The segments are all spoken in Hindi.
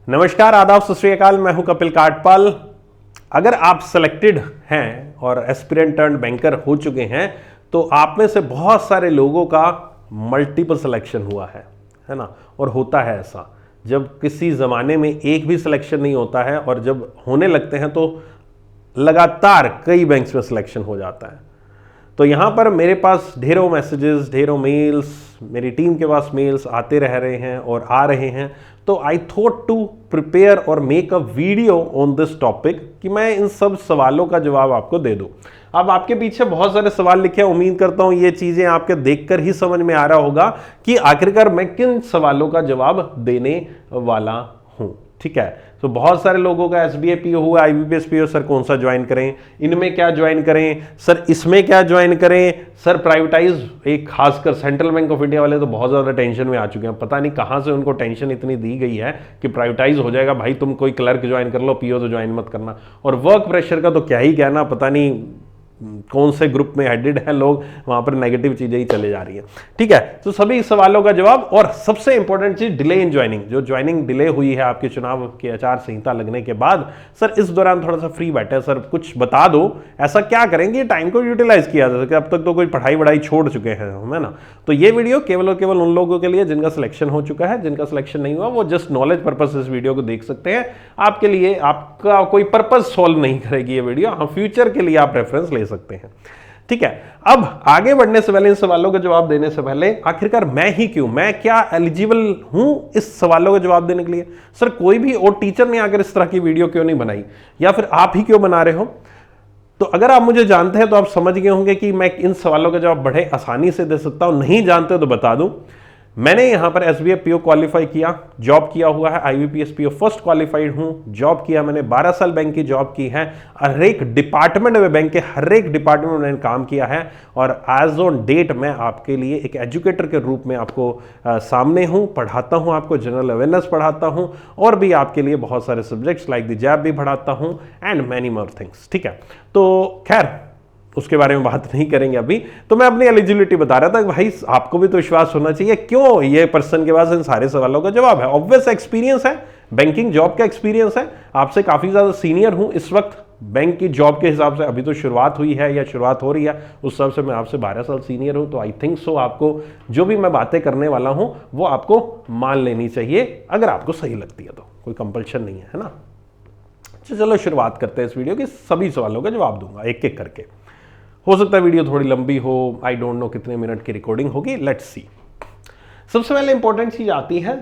नमस्कार, आदाब, सत श्री अकाल। मैं हूं कपिल काटपाल। अगर आप सिलेक्टेड हैं और एस्पिरेंट टर्न बैंकर हो चुके हैं तो आप में से बहुत सारे लोगों का मल्टीपल सिलेक्शन हुआ है ना। और होता है ऐसा, जब किसी ज़माने में एक भी सिलेक्शन नहीं होता है और जब होने लगते हैं तो लगातार कई बैंक्स में सिलेक्शन हो जाता है। तो यहाँ पर मेरे पास ढेरों मैसेजेस, ढेरों मेल्स, मेरी टीम के पास मेल्स आते रह रहे हैं और आ रहे हैं। तो आई थॉट टू प्रिपेयर और make a video on this topic कि मैं इन सब सवालों का जवाब आपको दे दूं। अब आपके पीछे बहुत सारे सवाल लिखे हैं, उम्मीद करता हूं ये चीजें आपके देखकर ही समझ में आ रहा होगा कि आखिरकार मैं किन सवालों का जवाब देने वाला हूं। ठीक है, तो बहुत सारे लोगों का एसबीआई पीओ हुआ, आईबीपीएस पीओ, सर कौन सा ज्वाइन करें, इनमें क्या ज्वाइन करें, सर इसमें क्या ज्वाइन करें, सर प्राइवेटाइज। एक खासकर सेंट्रल बैंक ऑफ इंडिया वाले तो बहुत ज्यादा टेंशन में आ चुके हैं। पता नहीं कहां से उनको टेंशन इतनी दी गई है कि प्राइवेटाइज हो जाएगा, भाई तुम कोई क्लर्क ज्वाइन कर लो, पीओ तो ज्वाइन मत करना। और वर्क प्रेशर का तो क्या ही कहना, पता नहीं कौन से ग्रुप में हेडेड है लोग, वहां पर नेगेटिव चीजें ही चले जा रही हैं। ठीक है, तो सभी सवालों का जवाब। और सबसे इंपॉर्टेंट चीज, डिले इन ज्वाइनिंग। जो ज्वाइनिंग डिले हुई है आपके चुनाव की आचार संहिता लगने के बाद, सर इस दौरान थोड़ा सा फ्री बैठे, सर कुछ बता दो ऐसा क्या करेंगे टाइम को यूटिलाइज किया जा सके। अब तक तो कोई पढ़ाई वढ़ाई छोड़ चुके हैं हम, है ना। तो ये वीडियो केवल और केवल उन लोगों के लिए जिनका सिलेक्शन हो चुका है। जिनका सिलेक्शन नहीं हुआ वो जस्ट नॉलेज पर्पज इस वीडियो को देख सकते हैं। आपके लिए आपका कोई पर्पज सॉल्व नहीं करेगी ये वीडियो, हाँ फ्यूचर के लिए आप रेफरेंस ले सकते हैं। ठीक है, अब आगे बढ़ने से पहले, इन सवालों का जवाब देने से पहले, आखिरकार मैं ही क्यों, मैं क्या एलिजिबल हूं इस सवालों का जवाब देने के लिए। सर कोई भी और टीचर ने आकर इस तरह की वीडियो क्यों नहीं बनाई, या फिर आप ही क्यों बना रहे हो। तो अगर आप मुझे जानते हैं तो आप समझ गए होंगे कि मैं इन सवालों का जवाब बड़े आसानी से दे सकता हूं। नहीं जानते तो बता दूं, मैंने यहां पर एसबीआई पीओ क्वालिफाई किया, जॉब किया हुआ है। आईबीपीएस पीओ फर्स्ट क्वालिफाइड हूं, जॉब किया मैंने, 12 साल बैंक की जॉब की है। हर एक डिपार्टमेंट में, बैंक के हर एक डिपार्टमेंट में मैंने काम किया है। और एज ऑन डेट मैं आपके लिए एक एजुकेटर के रूप में आपको सामने हूं, पढ़ाता हूं, आपको जनरल अवेयरनेस पढ़ाता हूं, और भी आपके लिए बहुत सारे सब्जेक्ट्स लाइक द जैब भी पढ़ाता हूं एंड मैनी मोर थिंग्स। ठीक है, तो खैर उसके बारे में बात नहीं करेंगे अभी। तो मैं अपनी एलिजिबिलिटी बता रहा था कि भाई आपको भी तो विश्वास होना चाहिए, क्यों ये पर्सन के पास इन सारे सवालों का जवाब है। ऑब्वियस एक्सपीरियंस है, बैंकिंग जॉब का एक्सपीरियंस है, आपसे काफी ज्यादा सीनियर हूं इस वक्त बैंक की जॉब के हिसाब से। अभी तो शुरुआत हुई है या शुरुआत हो रही है, उस हिसाब से मैं आपसे 12 साल सीनियर हूं। तो आई थिंक सो आपको जो भी मैं बातें करने वाला हूं वो आपको मान लेनी चाहिए, अगर आपको सही लगती है तो। कोई कंपल्शन नहीं है ना। चलो शुरुआत करते हैं इस वीडियो के। सभी सवालों का जवाब दूंगा एक एक करके। हो सकता है वीडियो थोड़ी लंबी हो, आई डोंट नो कितने मिनट की रिकॉर्डिंग होगी, लेट्स सी। सबसे पहले इंपॉर्टेंट चीज आती है,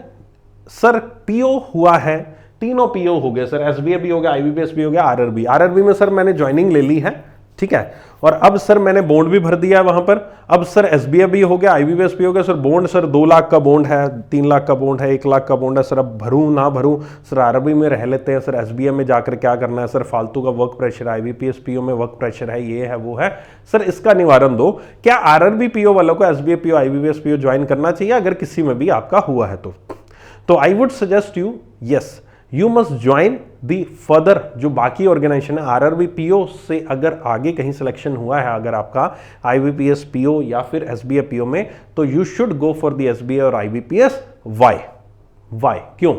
सर पीओ हुआ है, तीनों पीओ हो गए सर, एसबीआई भी हो गया, आईबीपीएस भी हो गया, आरआरबी में सर मैंने ज्वाइनिंग ले ली है। ठीक है, और अब सर मैंने बॉन्ड भी भर दिया है वहां पर। अब सर एसबीआई भी हो गया, आईबीपीएस भी हो गया। सर बॉन्ड, सर 2 लाख का बॉन्ड है, 3 लाख का बॉन्ड है, 1 लाख का बॉन्ड है। सर अब भरूं ना भरूं, सर आरआरबी में रह लेते हैं, सर एसबीआई में जाकर क्या करना है, सर फालतू का वर्क प्रेशर, आईबीपीएस पीओ में वर्क प्रेशर है, ये है वो है, सर इसका निवारण दो। क्या आरआरबी पीओ वालों को SBI PO, IBPS PO join करना चाहिए अगर किसी में भी आपका हुआ है तो आई would suggest you, yes you must join the further. जो बाकी ऑर्गेनाइजेशन है, आरआरबी पीओ से अगर आगे कहीं सिलेक्शन हुआ है अगर आपका आईबीपीएस पीओ या फिर एसबीआई पीओ में, तो you should go for the SBI और आईबीपीएस। वाई क्यों?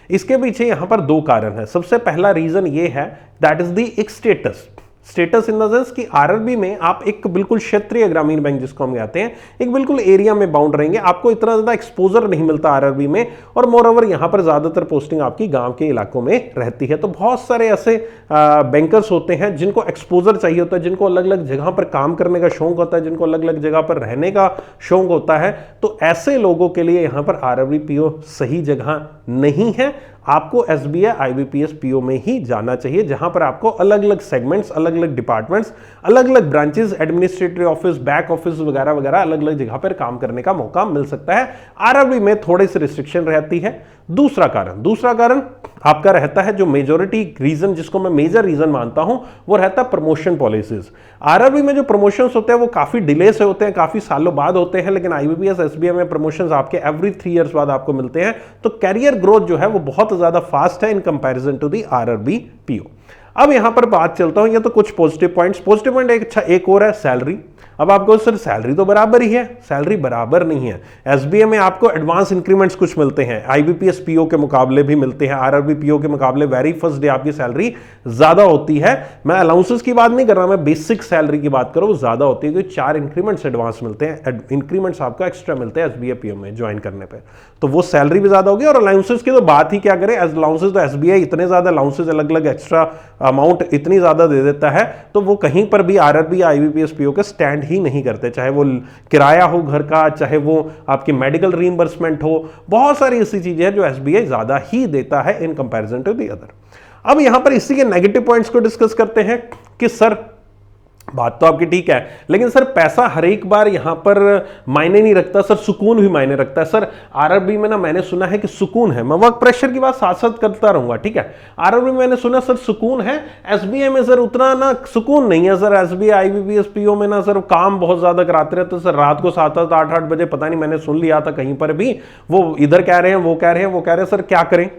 इसके पीछे यहां पर 2 कारण है। सबसे पहला रीजन ये है, दैट इज द एक स्टेटस इन द सेंस कि आरआरबी में आप एक बिल्कुल क्षेत्रीय ग्रामीण बैंक जिसको हम कहते हैं, एक बिल्कुल एरिया में बाउंड रहेंगे, आपको इतना ज्यादा एक्सपोजर नहीं मिलता आरआरबी में। और मोरओवर यहां पर ज्यादातर पोस्टिंग आपकी गांव के इलाकों में रहती है। तो बहुत सारे ऐसे बैंकर्स होते हैं जिनको एक्सपोजर चाहिए होता है, जिनको अलग अलग जगह पर काम करने का शौक होता है, जिनको अलग अलग जगह पर रहने का शौक होता है। तो ऐसे लोगों के लिए यहां पर आरआरबी पीओ सही जगह नहीं है। आपको एसबीआई, आईबीपीएस पीओ में ही जाना चाहिए, जहां पर आपको अलग अलग सेगमेंट्स, अलग अलग डिपार्टमेंट्स, अलग अलग branches, administrative office, back office वगैरह वगैरह अलग अलग जगह पर काम करने का मौका मिल सकता है। आरआरबी में थोड़ी सी रिस्ट्रिक्शन रहती है। दूसरा कारण आपका रहता है, जो मेजॉरिटी रीजन जिसको मैं मेजर रीजन मानता हूं, वो रहता है प्रमोशन पॉलिसीज। आरआरबी में जो प्रमोशंस होते हैं वो काफी डिले से होते हैं, काफी सालों बाद होते हैं, लेकिन आईबीपीएस, एसबीआई में प्रमोशंस आपके एवरी 3 इयर्स बाद आपको मिलते हैं। तो कैरियर ग्रोथ जो है वो बहुत ज्यादा फास्ट है in comparison to the RRB PO. अब यहां पर बात चलता हूं, ये तो कुछ पॉजिटिव पॉइंट्स। पॉजिटिव पॉइंट एक और है, सैलरी। अब आपको सर सैलरी तो बराबर ही है, सैलरी बराबर नहीं है। एसबीआई में आपको एडवांस इंक्रीमेंट्स कुछ मिलते हैं, आईबीपीएस पीओ के मुकाबले भी मिलते हैं, आरआरबी पीओ के मुकाबले वेरी फर्स्ट डे आपकी सैलरी ज्यादा होती है। मैं अलाउंसेस की बात नहीं कर रहा, मैं बेसिक सैलरी की बात करूं, ज्यादा होती है क्योंकि 4 इंक्रीमेंट्स एडवांस मिलते हैं, इंक्रीमेंट्स आपको एक्स्ट्रा मिलते हैं एसबीआई पीओ में ज्वाइन करने पर, तो वो सैलरी भी ज्यादा होगी। और अलाउंसेस की तो बात ही क्या करें, अलाउंसेस तो एसबीआई इतने ज्यादा अलाउंसेस अलग अलग एक्स्ट्रा अमाउंट इतनी ज्यादा दे देता है, तो वो कहीं पर भी आरआरबी या आईबीपीएस पीओ के स्टैंड ही नहीं करते, चाहे वो किराया हो घर का, चाहे वो आपकी मेडिकल रीइंबर्समेंट हो, बहुत सारी ऐसी चीजें हैं जो एसबीआई ज्यादा ही देता है in comparison to the other. अब यहां पर इसी के नेगेटिव पॉइंट्स को डिस्कस करते हैं कि सर बात तो आपकी ठीक है, लेकिन सर पैसा हर एक बार यहां पर मायने नहीं रखता, सर सुकून भी मायने रखता है। सर आरआरबी में ना मैंने सुना है कि सुकून है, मैं वर्क प्रेशर की बात साथ साथ करता रहूंगा, ठीक है। आरआरबी में मैंने सुना सर सुकून है, एसबीआई में सर उतना ना सुकून नहीं है सर। एसबीआई आईबीपीएस पीओ में ना सर काम बहुत ज्यादा कराते रहते सर, रात को 7-7 8-8 बजे, पता नहीं मैंने सुन लिया था कहीं पर भी, वो इधर कह रहे हैं, वो कह रहे हैं, वो कह रहे हैं, सर क्या करें।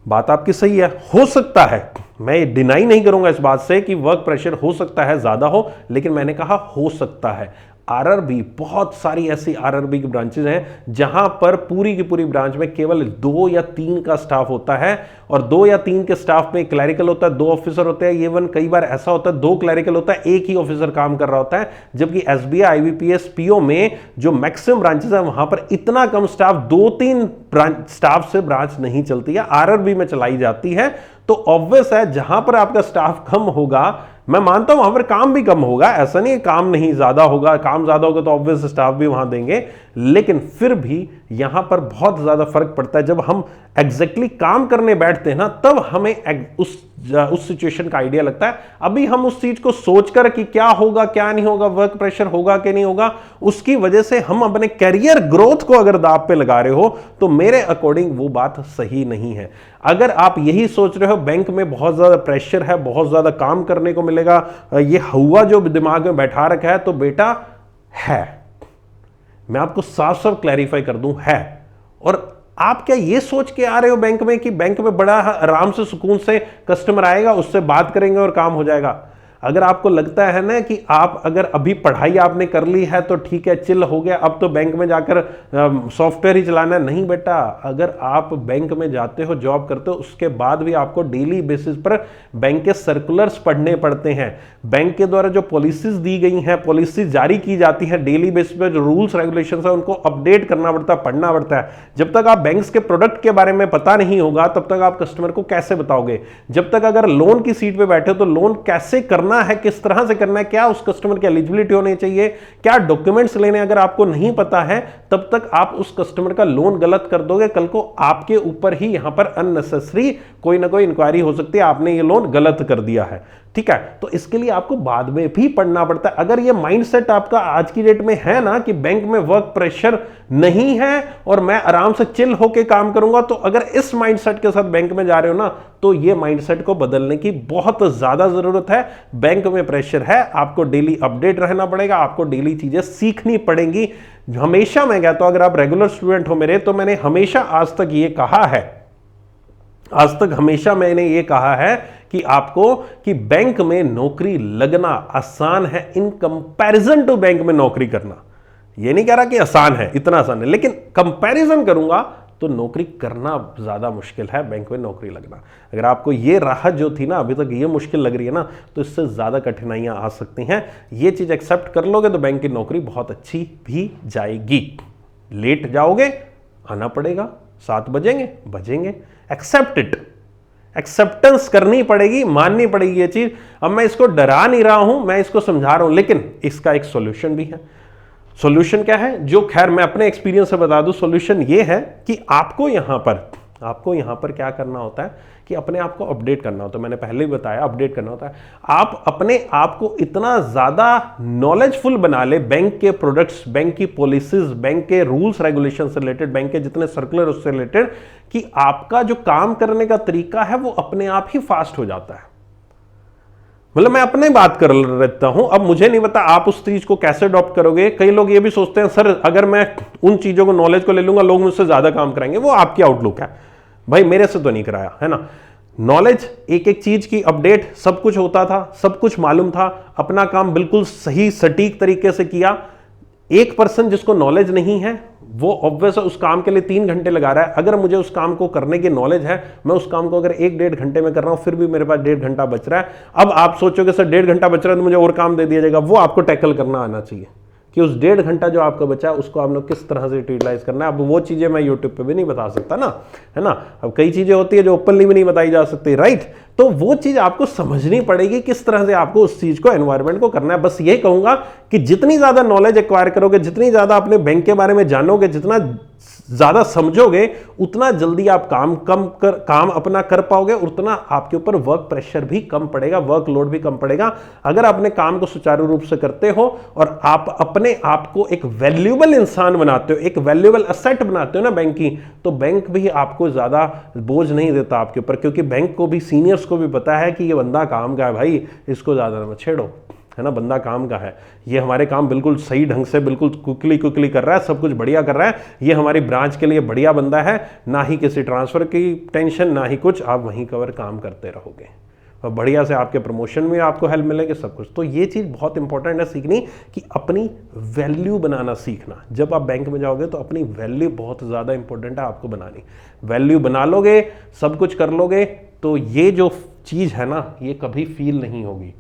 बात आपकी सही है, हो सकता है, मैं डिनाई नहीं करूंगा इस बात से कि वर्क प्रेशर हो सकता है ज्यादा हो, लेकिन मैंने कहा हो सकता है। आरआरबी, बहुत सारी ऐसी आरआरबी की ब्रांचेज हैं जहां पर पूरी की पूरी ब्रांच में केवल 2 या 3 का स्टाफ होता है, और 2 या 3 के स्टाफ में क्लैरिकल होता है, 2 ऑफिसर होते हैं, इवन कई बार ऐसा होता है 2 क्लैरिकल होता है, एक ही ऑफिसर काम कर रहा होता है। जबकि एसबीआई आईबीपीएस पीओ में जो मैक्सिमम ब्रांचेस है वहां पर इतना कम स्टाफ, 2-3 स्टाफ से ब्रांच नहीं चलती है, आरआरबी में चलाई जाती है। तो ऑब्वियस है जहां पर आपका स्टाफ कम होगा, मैं मानता हूं वहां पर काम भी कम होगा, ऐसा नहीं काम नहीं ज्यादा होगा, काम ज्यादा होगा तो ऑब्वियस स्टाफ भी वहां देंगे, लेकिन फिर भी यहां पर बहुत ज्यादा फर्क पड़ता है। जब हम एग्जैक्टली काम करने बैठते हैं ना, तब हमें उस सिचुएशन का आइडिया लगता है। अभी हम उस चीज को सोचकर कि क्या होगा क्या नहीं होगा, वर्क प्रेशर होगा कि नहीं होगा, उसकी वजह से हम अपने कैरियर ग्रोथ को अगर दांव पे लगा रहे हो, तो मेरे अकॉर्डिंग वो बात सही नहीं है। अगर आप यही सोच रहे हो बैंक में बहुत ज्यादा प्रेशर है, बहुत ज्यादा काम करने को मिलेगा, ये हुआ जो दिमाग में बैठा रखा है, तो बेटा है, मैं आपको साफ साफ क्लैरिफाई कर दूं, है। और आप क्या ये सोच के आ रहे हो बैंक में कि बैंक में बड़ा आराम से सुकून से कस्टमर आएगा, उससे बात करेंगे और काम हो जाएगा। अगर आपको लगता है ना कि आप अगर अभी पढ़ाई आपने कर ली है तो ठीक है, चिल हो गया, अब तो बैंक में जाकर सॉफ्टवेयर ही चलाना है, नहीं बेटा। अगर आप बैंक में जाते हो, जॉब करते हो, उसके बाद भी आपको डेली बेसिस पर बैंक के सर्कुलर्स पढ़ने पड़ते हैं। बैंक के द्वारा जो पॉलिसीज दी गई हैं, पॉलिसीज जारी की जाती हैं, डेली बेसिस पर जो रूल्स रेगुलेशंस है उनको अपडेट करना पड़ता है, पढ़ना पड़ता है। जब तक आप बैंक्स के प्रोडक्ट के बारे में पता नहीं होगा, तब तक आप कस्टमर को कैसे बताओगे। जब तक अगर लोन की सीट पे बैठे हो तो लोन कैसे करना है, किस तरह से करना है, क्या उस कस्टमर की एलिजिबिलिटी होनी चाहिए, क्या डॉक्यूमेंट्स लेने, अगर आपको नहीं पता है, तब तक आप उस कस्टमर का लोन गलत कर दोगे। कल को आपके ऊपर ही यहां पर अननेसेसरी कोई ना कोई इंक्वायरी हो सकती है, आपने ये लोन गलत कर दिया है, ठीक है। तो इसके लिए आपको बाद में भी पढ़ना पड़ता है। अगर ये माइंडसेट आपका आज की डेट में है ना कि बैंक में वर्क प्रेशर नहीं है और मैं आराम से चिल होके काम करूंगा, तो अगर इस माइंडसेट के साथ बैंक में जा रहे हो ना, तो ये माइंडसेट को बदलने की बहुत ज्यादा जरूरत है। बैंक में प्रेशर है, आपको डेली अपडेट रहना पड़ेगा, आपको डेली चीजें सीखनी पड़ेंगी। हमेशा मैं कहता हूं, अगर आप रेगुलर स्टूडेंट हो मेरे, तो मैंने हमेशा आज तक ये कहा है, हमेशा मैंने ये कहा है कि आपको कि बैंक में नौकरी लगना आसान है इन कंपैरिजन टू बैंक में नौकरी करना। ये नहीं कह रहा कि आसान है, इतना आसान है, लेकिन कंपैरिजन करूंगा तो नौकरी करना ज्यादा मुश्किल है, बैंक में नौकरी लगना। अगर आपको ये राहत जो थी ना अभी तक ये मुश्किल लग रही है ना, तो इससे ज्यादा कठिनाइयां आ सकती हैं। ये चीज एक्सेप्ट कर लोगे तो बैंक की नौकरी बहुत अच्छी भी जाएगी। लेट जाओगे, आना पड़ेगा, 7 बजेंगे, एक्सेप्ट इट, एक्सेप्टेंस करनी पड़ेगी, माननी पड़ेगी ये चीज। अब मैं इसको डरा नहीं रहा हूं, मैं इसको समझा रहा हूं, लेकिन इसका एक सॉल्यूशन भी है। सॉल्यूशन क्या है, जो खैर मैं अपने एक्सपीरियंस से बता दूं, सॉल्यूशन ये है कि आपको यहां पर क्या करना होता है कि अपने आप को अपडेट करना होता है। मैंने पहले भी बताया, अपडेट करना होता है। आप अपने आप को इतना ज्यादा नॉलेजफुल बना ले बैंक के प्रोडक्ट्स, बैंक की पॉलिसीज, बैंक के रूल्स रेगुलेशन से रिलेटेड, बैंक के जितने सर्कुलर उससे रिलेटेड, कि आपका जो काम करने का तरीका है वो अपने आप ही फास्ट हो जाता है। मतलब मैं अपने बात कर रहता हूं, अब मुझे नहीं पता आप उस चीज को कैसे अडॉप्ट करोगे। कई लोग ये भी सोचते हैं सर अगर मैं उन चीजों को, नॉलेज को ले लूंगा, लोग मुझसे ज्यादा काम कराएंगे। वो आपकी आउटलुक है भाई, मेरे से तो नहीं कराया है ना। नॉलेज, एक एक चीज की अपडेट, सब कुछ होता था, सब कुछ मालूम था, अपना काम बिल्कुल सही सटीक तरीके से किया। एक पर्सन जिसको नॉलेज नहीं है वो ऑब्वियस उस काम के लिए 3 घंटे लगा रहा है। अगर मुझे उस काम को करने की नॉलेज है, मैं उस काम को अगर 1-1.5 घंटे में कर रहा हूं, फिर भी मेरे पास 1.5 घंटा बच रहा है। अब आप सोचोगे सर 1.5 घंटा बच रहा है तो मुझे और काम दे दिया जाएगा, वो आपको टैकल करना आना चाहिए कि उस 1.5 घंटा जो आपका बचा है उसको आपने किस तरह से यूटिलाइज करना है। अब वो चीजें मैं यूट्यूब पे भी नहीं बता सकता ना, है ना। अब कई चीजें होती है जो ओपनली भी नहीं बताई जा सकती, राइट। तो वो चीज आपको समझनी पड़ेगी किस तरह से आपको उस चीज को, एनवायरनमेंट को करना है। बस ये कहूंगा कि जितनी ज्यादा नॉलेज एक्वायर करोगे, जितनी ज्यादा अपने बैंक के बारे में जानोगे, जितना ज्यादा समझोगे, उतना जल्दी आप काम अपना कर पाओगे, उतना आपके ऊपर वर्क प्रेशर भी कम पड़ेगा, वर्कलोड भी कम पड़ेगा। अगर अपने काम को सुचारू रूप से करते हो और आप अपने आप को एक वैल्यूएबल इंसान बनाते हो, एक वैल्यूएबल असेट बनाते हो ना बैंक की, तो बैंक भी आपको ज्यादा बोझ नहीं देता आपके ऊपर, क्योंकि बैंक को भी, सीनियर्स को भी पता है कि ये बंदा काम का है भाई, इसको ज्यादा मत छेड़ो, है ना, बंदा काम का है, ये हमारे काम बिल्कुल सही ढंग से बिल्कुल क्विकली कर रहा है, सब कुछ बढ़िया कर रहा है, ये हमारी ब्रांच के लिए बढ़िया बंदा है, ना ही किसी ट्रांसफर की टेंशन, ना ही कुछ, आप वहीं कवर काम करते रहोगे और बढ़िया से आपके प्रमोशन में आपको हेल्प मिलेगी, सब कुछ। तो ये चीज़ बहुत इंपॉर्टेंट है सीखनी कि अपनी वैल्यू बनाना सीखना। जब आप बैंक में जाओगे तो अपनी वैल्यू बहुत ज़्यादा इंपॉर्टेंट है आपको बनानी। वैल्यू बना लोगे, सब कुछ कर लोगे, तो ये जो चीज़ है ना, ये कभी फील नहीं होगी।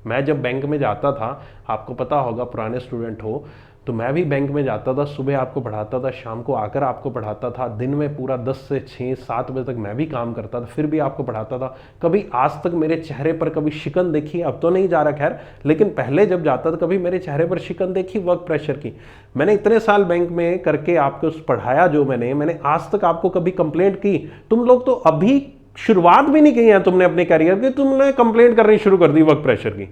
मैं जब बैंक में जाता था, आपको पता होगा, पुराने स्टूडेंट हो तो मैं भी बैंक में जाता था, सुबह आपको पढ़ाता था, शाम को आकर आपको पढ़ाता था, दिन में पूरा 10 से 6-7 बजे तक मैं भी काम करता था, फिर भी आपको पढ़ाता था। कभी आज तक मेरे चेहरे पर कभी शिकन देखी, अब तो नहीं जा रहा खैर, लेकिन पहले जब जाता था कभी मेरे चेहरे पर शिकन देखी वर्क प्रेशर की? मैंने इतने साल बैंक में करके आपको पढ़ाया जो मैंने आज तक आपको कभी कंप्लेंट की? तुम लोग तो अभी शुरुआत भी नहीं की है तुमने अपने करियर की, तुमने कंप्लेंट करनी शुरू कर दी वर्क प्रेशर की।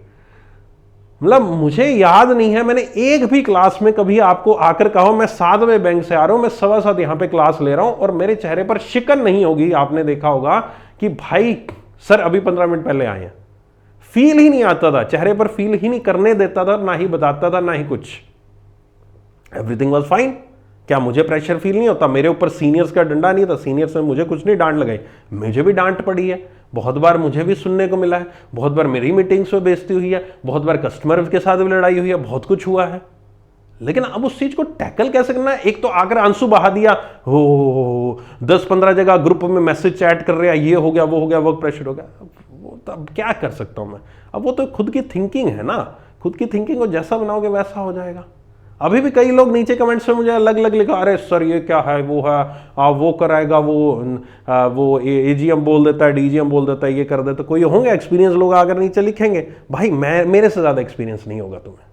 मतलब मुझे याद नहीं है मैंने एक भी क्लास में कभी आपको आकर कहा मैं 7 बजे बैंक से आ रहा हूं, मैं 7:15 यहां पे क्लास ले रहा हूं और मेरे चेहरे पर शिकन नहीं होगी। आपने देखा होगा कि भाई सर अभी 15 मिनट पहले आए हैं, फील ही नहीं आता था चेहरे पर, फील ही नहीं करने देता था, ना ही बताता था, ना ही कुछ। Everything was fine. क्या मुझे प्रेशर फील नहीं होता? मेरे ऊपर सीनियर्स का डंडा नहीं था, सीनियर्स ने मुझे कुछ नहीं डांट लगाई, मुझे भी डांट पड़ी है, बहुत बार मुझे भी सुनने को मिला है, बहुत बार मेरी मीटिंग्स में बेइज्जती हुई है, बहुत बार कस्टमर के साथ भी लड़ाई हुई है, बहुत कुछ हुआ है। लेकिन अब उस चीज को टैकल कैसे करना है? एक तो आकर आंसू बहा दिया, हो 10-15 जगह ग्रुप में मैसेज चैट कर रहे हैं, ये हो गया, वो हो गया, वर्क प्रेशर हो गया, वो तो अब क्या कर सकता हूं मैं? अब वो तो खुद की थिंकिंग है ना, खुद की थिंकिंग को जैसा बनाओगे वैसा हो जाएगा। अभी भी कई लोग नीचे कमेंट्स में मुझे अलग अलग लिखा, अरे सर ये क्या है, वो है, वो कराएगा, वो एजीएम बोल देता है, डीजीएम बोल देता है, ये कर देता है। कोई होंगे एक्सपीरियंस लोग आकर नीचे लिखेंगे, भाई मेरे से ज़्यादा एक्सपीरियंस नहीं होगा तुम्हें,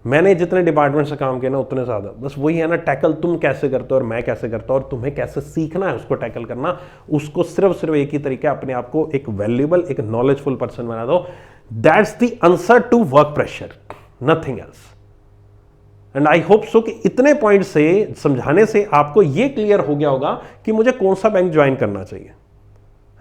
मैंने जितने डिपार्टमेंट से काम किया ना उतने ज़्यादा। बस वही है ना, टैकल तुम कैसे करते हो और मैं कैसे करता हूँ और तुम्हें कैसे सीखना है उसको टैकल करना। उसको सिर्फ एक ही तरीका, अपने आप को एक वैल्यूएबल, एक नॉलेजफुल पर्सन बना दो। That's the answer to work pressure, nothing else. And I hope so कि इतने पॉइंट से समझाने से आपको यह क्लियर हो गया होगा कि मुझे कौन सा बैंक ज्वाइन करना चाहिए,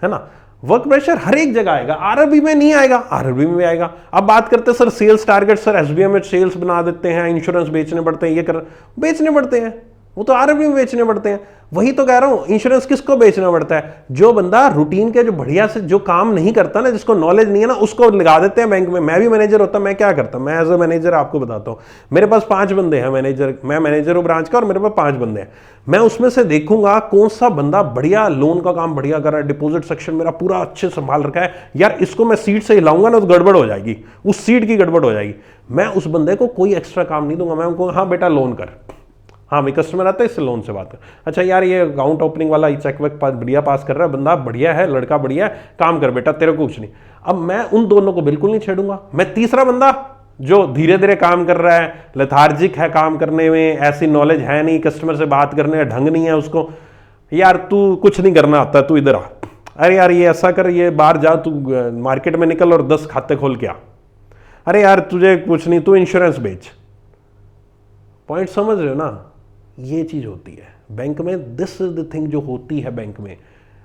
है ना। वर्क प्रेशर हर एक जगह आएगा, आरआरबी में नहीं आएगा, आरआरबी में आएगा। अब बात करते हैं sir sales target, sir SBI में सेल्स बना देते हैं, इंश्योरेंस बेचने पड़ते हैं, ये बेचने पड़ते हैं, वो तो आरआरबी में बेचने पड़ते हैं। वही तो कह रहा हूं, इंश्योरेंस किसको बेचना पड़ता है? जो बंदा रूटीन के, जो बढ़िया से जो काम नहीं करता ना, जिसको नॉलेज नहीं है ना, उसको लगा देते हैं बैंक में। मैं भी मैनेजर होता, मैं क्या करता, मैं एज ए मैनेजर आपको बताता हूं, मेरे पास 5 बंदे हैं मैनेजर, मैं मैनेजर हूं ब्रांच का और मेरे पास 5 बंदे हैं। मैं उसमें से देखूंगा कौन सा बंदा बढ़िया लोन का काम बढ़िया कर रहा है, डिपॉजिट सेक्शन मेरा पूरा अच्छे संभाल रखा है, यार इसको मैं सीट से हिलाऊंगा ना तो गड़बड़ हो जाएगी, उस सीट की गड़बड़ हो जाएगी। मैं उस बंदे को कोई एक्स्ट्रा काम नहीं दूंगा, मैं उनको हाँ बेटा लोन कर, हाँ भाई कस्टमर आता है इससे लोन से बात कर, अच्छा यार ये अकाउंट ओपनिंग वाला चेक वेक बढ़िया पास कर रहा है, बंदा बढ़िया है, लड़का बढ़िया है, काम कर बेटा, तेरे को कुछ नहीं। अब मैं उन दोनों को बिल्कुल नहीं छेड़ूंगा। मैं तीसरा बंदा जो धीरे धीरे काम कर रहा है, लेथार्जिक है काम करने में, ऐसी नॉलेज है नहीं, कस्टमर से बात करने का ढंग नहीं है उसको, यार तू कुछ नहीं करना आता, तू इधर आ, अरे यार ये ऐसा कर, ये बाहर जा, तू मार्केट में निकल और 10 खाते खोल के आ, अरे यार तुझे कुछ नहीं, तू इंश्योरेंस बेच। पॉइंट समझ रहे हो ना? ये चीज होती है बैंक में, दिस इज द थिंग जो होती है बैंक में।